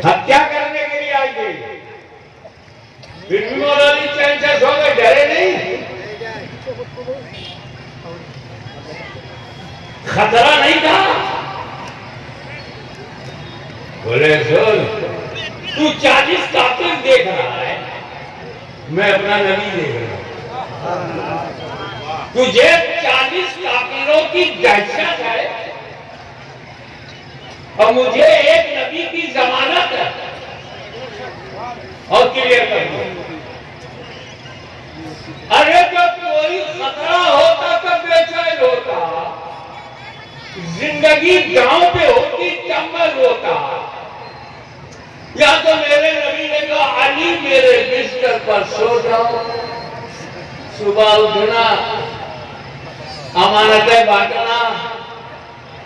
हत्या करने के लिए आई गई। फिर भी मौलानी चैन से सो गए, डरे नहीं। खतरा नहीं था। बोले सुन, तू 40 काफिर देख रहा है, मैं अपना नबी देख रहा हूं। तुझे 40 काफिरों की दहशत है और मुझे एक नबी की जमानत है। और क्लियर कर दो, अरे जब कोई खतरा होता तब बेचैन होता, जिंदगी गांव पे होती तब मैं रोता। या तो मेरे नबी ने कहा, अली मेरे बिस्तर पर सो जाओ, सुबह उठना, अमानतें बांटना,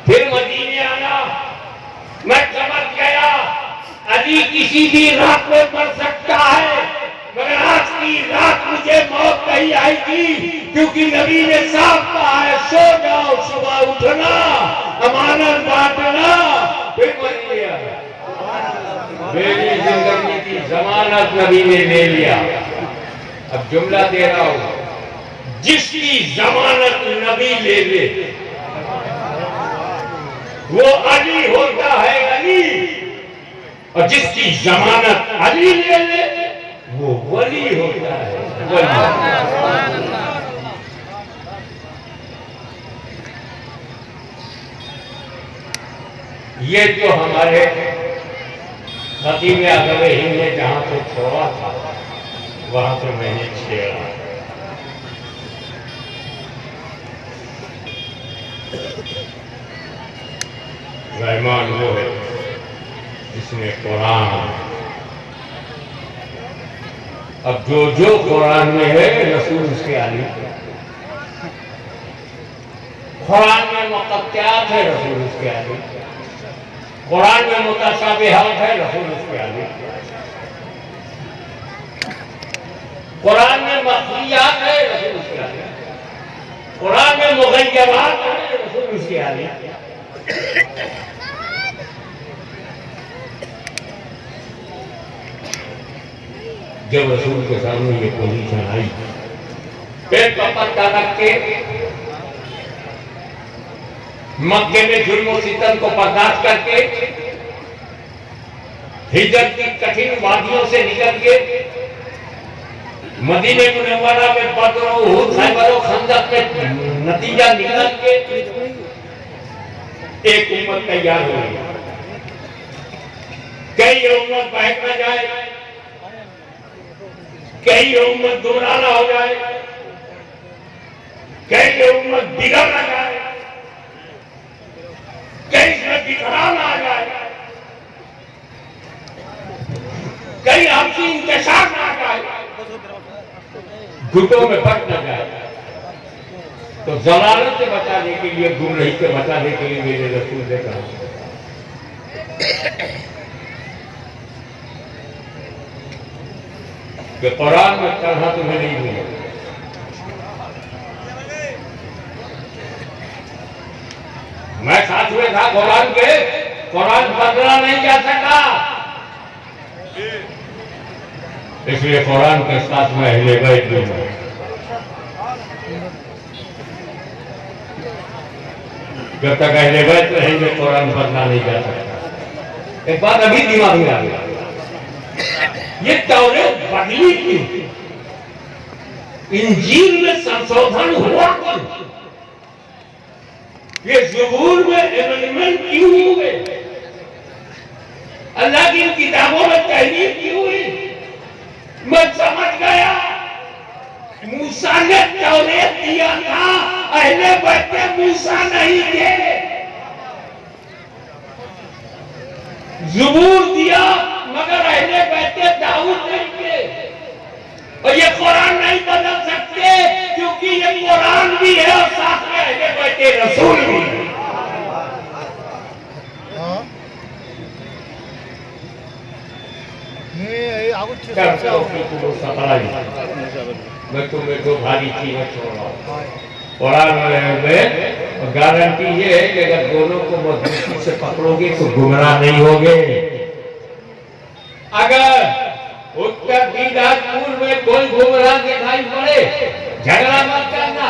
फिर मदीने आना। मैं समझ गया अली किसी भी रात में मर सकता है, मगर आज की रात मुझे मौत नहीं आएगी, क्योंकि नबी ने साफ कहा है, सो जाओ, सुबह उठना, अमानत बांटना, फिर मदीने आना। मेरी जिंदगी की जमानत नबी ने ले लिया। अब जुमला दे रहा हूं, जिसकी जमानत नबी ले ले वो अली होता है, अली। और जिसकी जमानत अली ले ले वो वली होता है, वली। ये जो हमारे खतीब अगवे हिंद ने जहां से छोड़ा था वहां से मैंने छेड़ा। रहमान वो है जिसने कुरान, अब जो कुरान में है रसूल उसके आली, कुरान में मुक़त्तियात है रसूल उसके आली, कुरान में मुतशाबिहात है रसूल उसके आली, कुरान में मख़फ़ियात है रसूल उसके आली, कुरान में मुग़य्यबात है रसूल उसके आली। जब रसूल के सामने ये पोजीशन आई, पेट पर पत्ता रख के मक्के में जुल्म सितम को बर्दाश्त करके हिजरत की कठिन वादियों से निकल के मदीने मुनव्वरा में बदर और उहद, खैबर और खंदक में नतीजा निकल के एक उम्मत तैयार हो गई। कई उम्मत बहक न जाए, कई उम्मत गुमराह न हो जाए, कई उम्मत बिगड़ न जाए, कई इसमें बिखरा न आ जाए, कई आपसी इंतशार न आ जाए, गुटों में बट न जाए। तो जलालत से बचाने के लिए, गुमराही से बचाने के लिए मेरे रसूल ने कहा कि कुरान में तरह तुम्हें नहीं मिले। मैं साथ में था कुरान के, कुरान बदला नहीं जा सका, इसलिए कुरान के साथ में अहले बैत भी हूं। जब तक अहले बैत रहेंगे कुरान बदला नहीं जा सकता। एक बात अभी दिमाग में आ गया, ये तौरात बदली क्यों, इंजील में संशोधन हुआ क्यों, ये ज़बूर में एमेंडमेंट क्यों हुए, अल्लाह की किताबों में तहरीर क्यों हुई। मैं समझ गया, मूसा ने तौरात दिया था, अहले बैत मूसा नहीं थे। ज़बूर दिया मगर अहले बैत दाऊद नहीं थे। और ये कुरान नहीं बदल सकते, क्योंकि ये कुरान भी है और साथ में अहले बैत रसूल भी है। मैं तुम्हें दो भारी चीजें छोड़ रहा हूँ, कुरान में गारंटी ये है कि अगर दोनों को मजबूती से पकड़ोगे तो गुमराह नहीं होगे। अगर उत्तर दीनाजपुर में कोई गुमराह दिखाई पड़े, झगड़ा मत करना,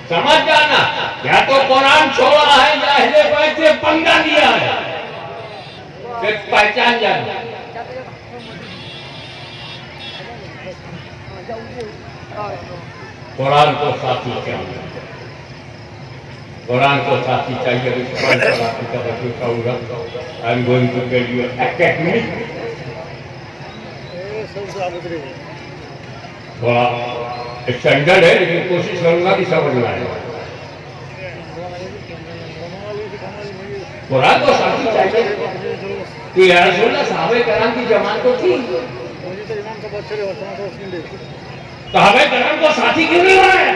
समझ जाना, या तो कुरान छोड़ा है या अहले बैत से पंगा लिया है, फिर पहचान जाना। कुरान को साथी चाहिए, कुरान को साथी चाहिए। I am going to tell you academy, थोड़ा स्टैंडर्ड है लेकिन कोशिश करूंगा कि समझना है। कुरान को साथी चाहिए कि रसूलुल्लाह सहाबे कराम की जमात तो थी, सहाबे कराम को साथी क्यों नहीं बनाया?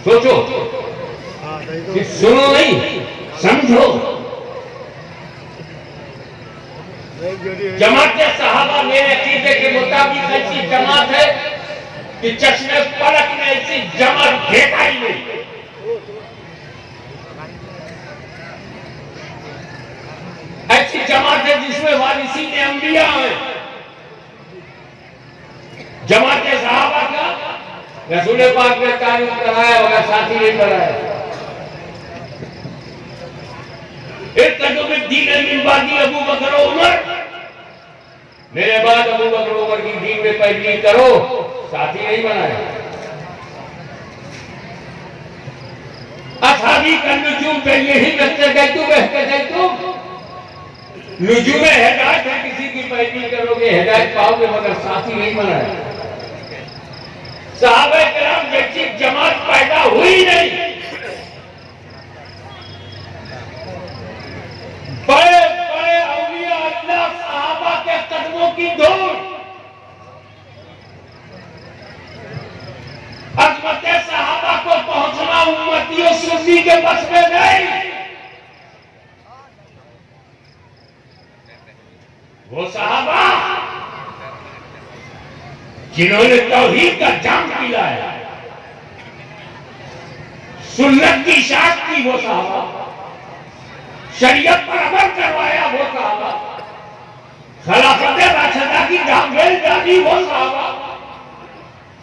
सोचो कि सुनो नहीं समझो। जमात सहाबा मेरे अकीदे के मुताबिक ऐसी जमात है कि चश्मे पलक में ऐसी जमात देखा ही नहीं। ऐसी जमात है जिसमें वारिसी ने अंबिया है। जमात सहाबा का रसूल पाक ने तारीफ कराया मगर साथी नहीं कराया। अबू बकर उमर, मेरे बाद अबू बकर उमर की दीन में पैरवी करो, साथी नहीं बनाया। असहाबी का नुजूम पे यही बच्चे गए तुम नुजूम हिदायत है, किसी की पैरवी करोगे हिदायत पाओगे, मगर साथी नहीं बनाया। सहाबा किराम जैसी जमात पैदा हुई नहीं। बड़े बड़े औलिया अल्लाह सहाबा के कदमों की धूल, अज़मत सहाबा को पहुंचना उम्मतियों सुन्नी के बस में नहीं। वो सहाबा जिन्होंने तौहीद का जाम पिलाया, सुन्नत की शाख की, वो सहाबा शरीयत पर अमल करवाया, वो सहाबा खिलाफत राशिदा की दामगेल डाली, वो सहाबा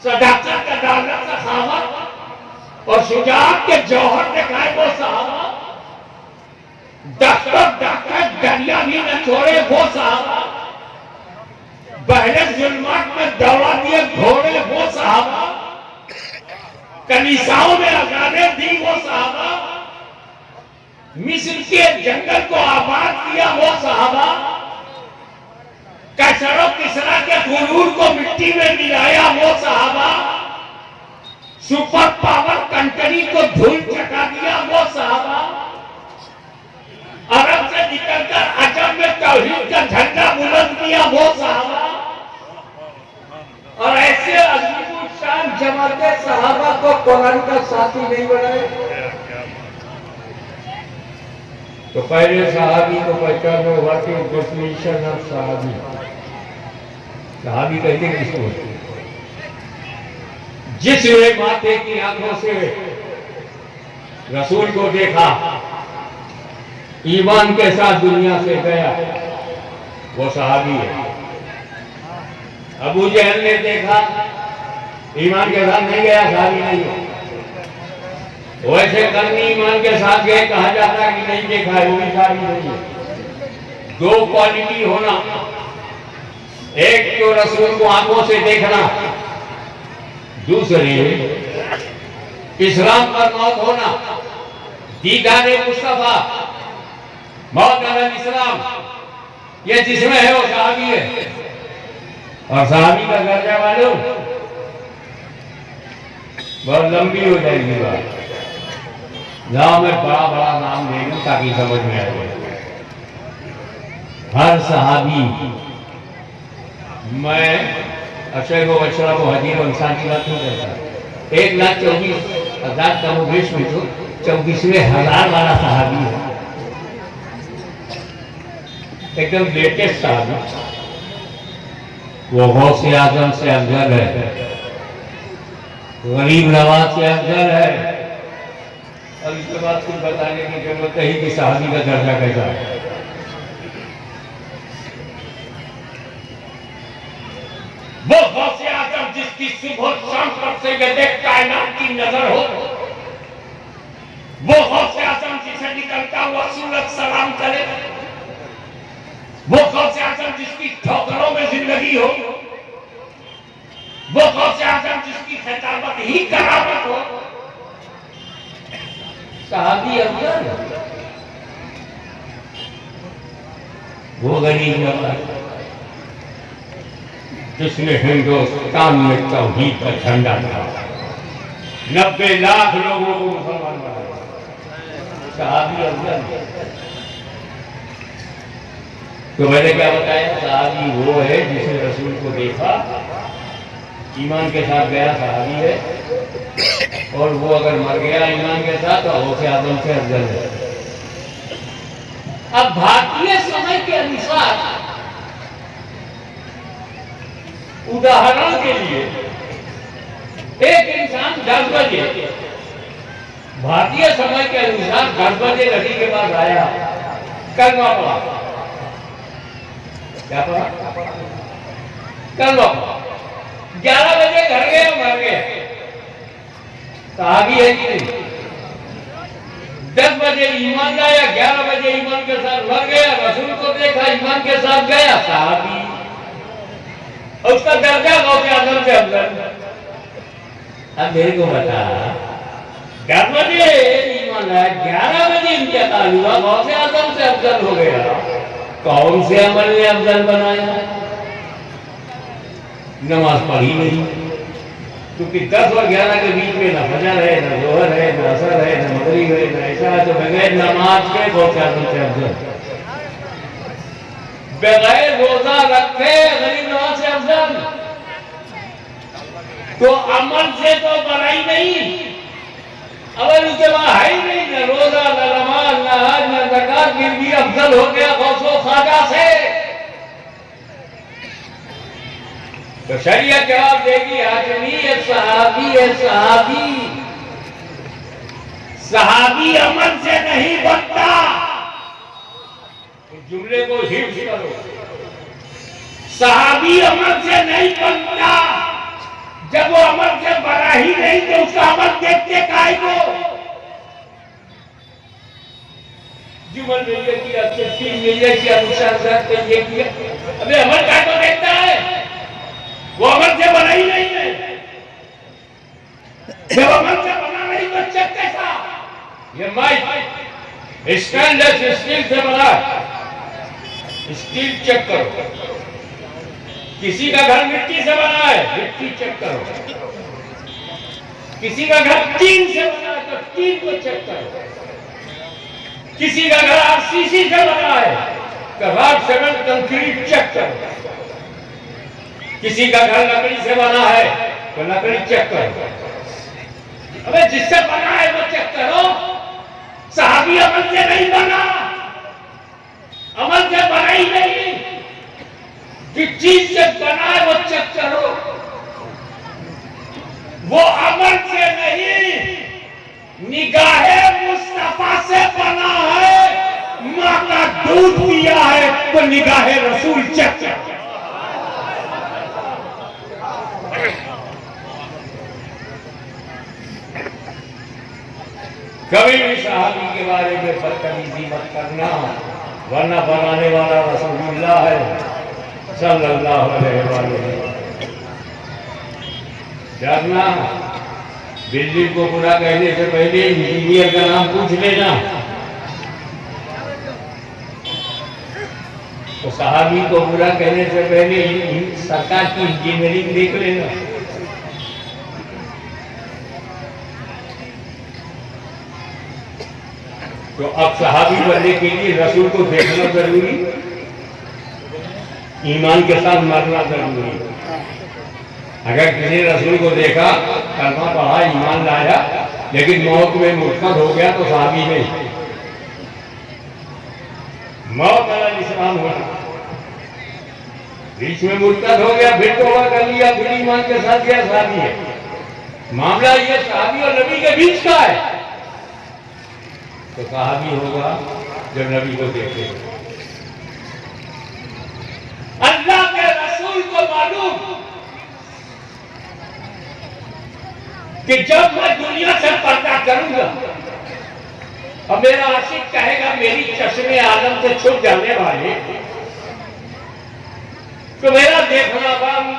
सदाकत का दामन सहाबा और शुजाअत के जौहर दिखाए, वो सहाबा डॉक्टर दरिया भी न छोड़े, वो सहाबा पहले जुल्मात में दौड़ा दिए घोड़े, वो सहाबा कलीसाओं में अजानें दी, वो सहाबा मिस्र के जंगल को आबाद किया, वो सहाबा कैसर और किसरा के गुरूर को मिट्टी में मिलाया, वो सहाबा सुपर पावर कंट्री को धूल चटा दिया, वो सहाबा अरब से निकलकर अजम में तौहीद का झंडा बुलंद किया, वो सहाबा। और ऐसे अजीबुल शान जमात सहाबा को कुरान का साथी नहीं बनाए तो पहले सहाबी को पहचानो, व्हाट इज डेफिनेशन ऑफ सहाबी। सहाबी कहते किसको? जिसने माथे की आंखों से रसूल को देखा, ईमान के साथ दुनिया से गया, वो सहाबी है। अबू जहल ने देखा, ईमान के साथ नहीं गया, सहाबी नहीं है। वैसे कर्मी ईमान के साथ गए, कहा जाता है कि नहीं देखा है, वो भी सहाबी नहीं है। दो क्वालिटी होना, एक तो रसूल को आंखों से देखना, दूसरे इस्लाम पर मौत होना, दीदारे मुस्तफा, मौत अलल इस्लाम, ये जिसमें है वो सहाबी है। और सहाबी का दर्जा मालूम, बहुत लंबी हो जाएगी बात, गाँव में बड़ा बड़ा नाम ले लूं ताकि समझ में आए। हर सहाबी, मैं अशर को बशरा को हजीर इंसान की बात नहीं करता, 1,24,000 कमोबेश में तो 24,000 वाला सहाबी है, एकदम लेटेस्ट सहाबी। वो गौसे आजम से अफजल है, गरीब नवाज से अफजल है, अब इसके बाद कुछ बताने की जरूरत नहीं कि सहाबी का दर्जा कैसा है। वो गौसे आजम जिसकी सुबह शाम पर से देख कायनात की नजर हो, वो गौसे आजम जिसे निकलता हुआ सूरज सलाम करे, वो गौसे आजम जिसकी ठोकरों में जिंदगी हो, वो गौसे आजम जिसकी खिताबत ही करामत हो, सहाबी अफजल वो गरीब नवाज जिसने हिंदुस्तान में तौहीद का झंडा था, 90 लाख लोगों को मुसलमान बनाया, सहाबी अफजल। तो मैंने क्या बताया, सहाबी वो है जिसने रसूल को देखा, ईमान के साथ गया, सहाबी है। और वो अगर मर गया ईमान के साथ तो गौसे आजम से अफजल है। अब भारतीय समय के अनुसार उदाहरण के लिए एक इंसान 10 बजे, भारतीय समय के अनुसार 10 बजे नदी के पास आया, कलमा पढ़ा। क्या पढ़ा? कलमा पढ़ा। 11 बजे घर गया, मर गया, सहाबी है कि नहीं? 10 बजे ईमान लाया, 11 बजे ईमान के साथ मर गया, रसूल को देखा, ईमान के साथ गया, सहाबी। उसका दर्जा गौसे आजम से अफजल। अब मेरे को बता, 10 बजे ईमान लाया, 11 बजे इंतकाल हुआ, गौसे आजम से अफजल हो गया, कौन से अमल ने अफजल बनाया? नमाज पढ़ी नहीं, क्योंकि 10 और 11 के बीच में न फजर है, न जोहर है, न असर है, न मगरिब है, न ऐसा है। तो बगैर नमाज के गौसे आजम से अफजल, बगैर रोजा रखे गरीब नवाज से अफजल। तो अमल से तो बनाई नहीं, अमल उसके वहां है ही नहीं, न रोजा, न नमाज, न हज, न ज़कात, फिर भी अफजल हो गया गौसो ख्वाजा से। तो शरीयत जवाब देगी, हाशमी है, सहाबी है, सहाबी। सहाबी अमल से नहीं बनता। इस जुमले को हिफ्ज करो, सहाबी अमल से नहीं बनता। जब वो अमल से बना ही नहीं तो उसका अमल देखते काहे को? जुमल में ये किया, तस्वीर में ये किया, अनुशासन में ये किया, अबे अमल काहे को देखता है? वो अमल से बना ही नहीं है। जब अमल से बना नहीं तो चेक कैसा? ये माइक स्टेनलेस स्टील से बना, स्टील चेक करो। किसी का घर मिट्टी से बना है, मिट्टी चेक करो। किसी का घर टीन से बना है तो टीन को चेक करो। किसी का घर आरसीसी से बना है तो रॉड, सीमेंट, कंक्रीट चेक करो। किसी का घर लकड़ी से बना है तो लकड़ी चेक करो। अबे जिससे बना है वो चेक करो। सहाबी अमल से नहीं बना, अमल से बना ही नहीं। जिस चीज से बना है वो चेक करो। वो अमल से नहीं, निगाहे मुस्तफा से बना है। मां का दूध पिया है तो निगाहे रसूल चेक करो। कभी भी सहाबी के बारे में बदतमीजी मत करना, वरना बनाने वाला रसूलुल्लाह है सल्लल्लाहु अलैहि वसल्लम। जानना, बिल्डिंग को पूरा कहने से पहले इंजीनियर का नाम पूछ लेना। तो सहाबी को पूरा कहने से पहले सरकार की इंजीनियरिंग देख लेना। तो अब सहाबी बनने के लिए रसूल को देखना जरूरी, ईमान के साथ मरना जरूरी। अगर किसी रसूल को देखा, कलमा पढ़ा, ईमान लाया, लेकिन मौत में मुर्तद हो गया तो सहाबी नहीं। मौत अलग इस्लाम होना, बीच में मुर्तद हो गया, फिर तौबा कर लिया, फिर ईमान के साथ गया, सहाबी है। मामला ये सहाबी और नबी के बीच का है। तो सहाबी होगा जो नबी को देखे। अल्लाह के रसूल को मालूम कि जब मैं दुनिया से पर्दा करूंगा और मेरा आशिक कहेगा मेरी चश्मे आलम से छुप जाने वाले, तो मेरा देखना बंद,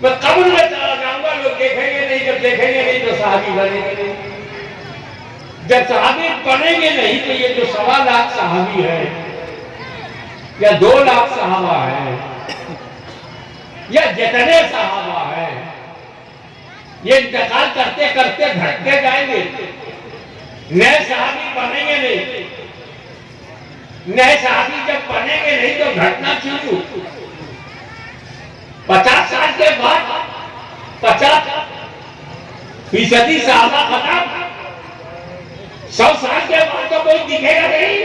मैं कब्र में चला जाऊंगा, लोग देखेंगे नहीं, जब देखेंगे नहीं तो सहाबी बनेंगे नहीं, जब सहाबी बनेंगे नहीं तो ये जो 1.25 लाख सहाबी है या 2 लाख सहाबा है या जितने सहाबा है, ये इंतकाल करते करते घटते जाएंगे, नए सहाबी बनेंगे नहीं। नए सहाबी जब बनेंगे नहीं तो घटना शुरू, 50 साल के बाद 50% सहाबा खत्म, 100 साल के बाद तो कोई दिखेगा नहीं,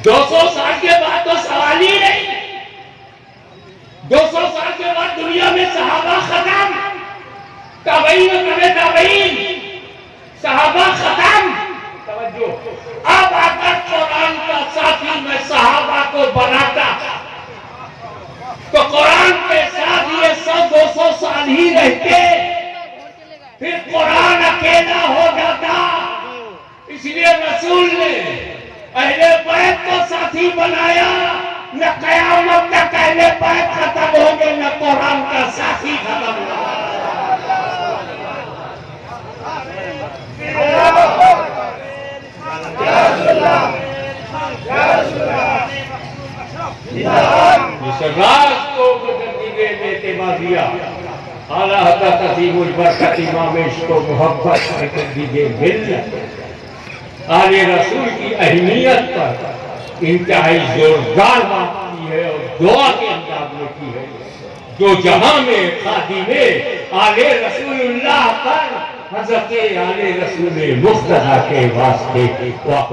200 साल के बाद तो सवाल ही नहीं, 200 साल के बाद दुनिया में सहाबा खत्म, ताबईन सहाबा खत्म। तवज्जो, अब अगर कुरान का साथी में सहाबा को बनाता तो कुरान के साथ ये 100-200 साल ही रहते, फिर कुरान अकेला हो जाता। इसलिए रसूल ने अहले बैत को साथी बनाया, न कयामत तक अहले बैत खत्म होंगे न कुरान का साथी खत्म होगा। इस राज को दिया आला को मोहब्बत दीजिए मिल आले रसूल की अहमियत पर इंतहाई जोरदार बात की है और दुआ के अंदाज में की है, जो जहां में खादी में आले रसूलुल्लाह पर हज़रत आले रसूल मुस्तफा के वास्ते वाक़